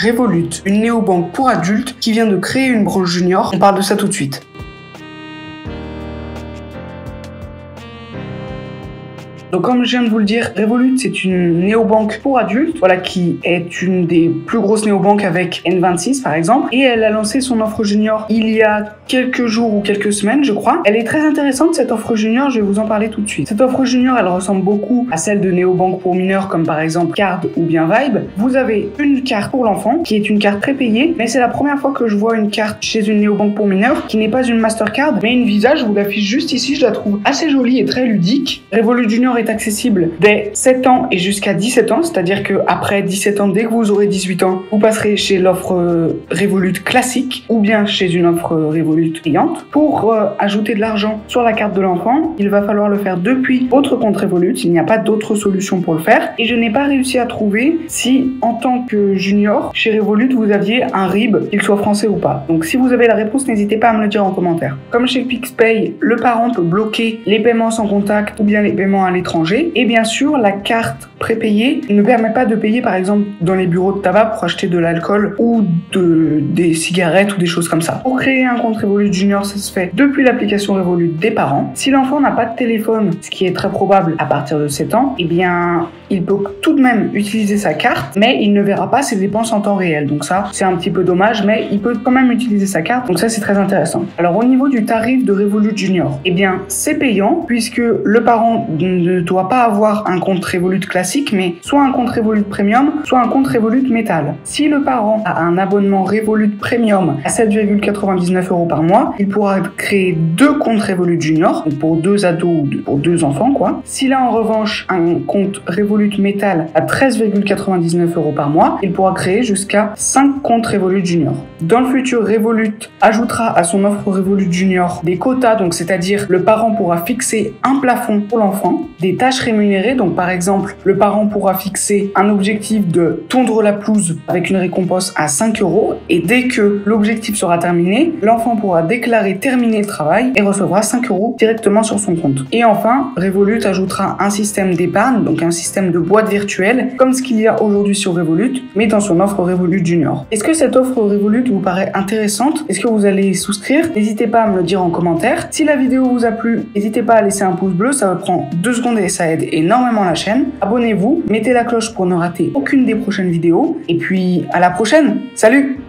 Revolut, une néobanque pour adultes qui vient de créer une branche junior. On parle de ça tout de suite. Donc comme je viens de vous le dire, Revolut c'est une néobanque pour adultes, voilà, qui est une des plus grosses néobanques avec N26 par exemple, et elle a lancé son offre junior il y a quelques jours ou quelques semaines je crois. Elle est très intéressante cette offre junior, je vais vous en parler tout de suite. Cette offre junior elle ressemble beaucoup à celle de néobanques pour mineurs comme par exemple Card ou bien Vibe. Vous avez une carte pour l'enfant qui est une carte prépayée, mais c'est la première fois que je vois une carte chez une néobanque pour mineurs qui n'est pas une Mastercard mais une Visa. Je vous l'affiche juste ici, je la trouve assez jolie et très ludique. Revolut Junior est accessible dès 7 ans et jusqu'à 17 ans, c'est-à-dire que après 17 ans, dès que vous aurez 18 ans, vous passerez chez l'offre Revolut classique ou bien chez une offre Revolut payante. Pour ajouter de l'argent sur la carte de l'enfant, il va falloir le faire depuis votre compte Revolut, il n'y a pas d'autre solution pour le faire, et je n'ai pas réussi à trouver si en tant que junior chez Revolut vous aviez un RIB, qu'il soit français ou pas. Donc si vous avez la réponse, n'hésitez pas à me le dire en commentaire. Comme chez PixPay, le parent peut bloquer les paiements sans contact ou bien les paiements à l'étranger. Et bien sûr, la carte prépayée ne permet pas de payer par exemple dans les bureaux de tabac pour acheter de l'alcool ou des cigarettes ou des choses comme ça. Pour créer un compte Revolut Junior, ça se fait depuis l'application Revolut des parents. Si l'enfant n'a pas de téléphone, ce qui est très probable à partir de 7 ans, eh bien, il peut tout de même utiliser sa carte, mais il ne verra pas ses dépenses en temps réel. Donc ça, c'est un petit peu dommage, mais il peut quand même utiliser sa carte. Donc ça, c'est très intéressant. Alors au niveau du tarif de Revolut Junior, eh bien, c'est payant puisque le parent ne doit pas avoir un compte Revolut classique, mais soit un compte Revolut Premium, soit un compte Revolut Metal. Si le parent a un abonnement Revolut Premium à 7,99 € par mois, il pourra créer 2 comptes Revolut Junior, donc pour 2 ados ou pour 2 enfants, quoi. S'il a en revanche un compte Revolut Metal à 13,99 € par mois, il pourra créer jusqu'à 5 comptes Revolut Junior. Dans le futur, Revolut ajoutera à son offre Revolut Junior des quotas, donc c'est-à-dire le parent pourra fixer un plafond pour l'enfant, des tâches rémunérées, donc par exemple le parent pourra fixer un objectif de tondre la pelouse avec une récompense à 5 € et dès que l'objectif sera terminé, l'enfant pourra déclarer terminer le travail et recevra 5 € directement sur son compte. Et enfin, Revolut ajoutera un système d'épargne, donc un système de boîte virtuelle, comme ce qu'il y a aujourd'hui sur Revolut, mais dans son offre Revolut Junior. Est-ce que cette offre Revolut vous paraît intéressante? Est-ce que vous allez souscrire? N'hésitez pas à me le dire en commentaire. Si la vidéo vous a plu, n'hésitez pas à laisser un pouce bleu, ça me prend 2 secondes et ça aide énormément la chaîne. Abonnez-vous, mettez la cloche pour ne rater aucune des prochaines vidéos, et puis à la prochaine. Salut!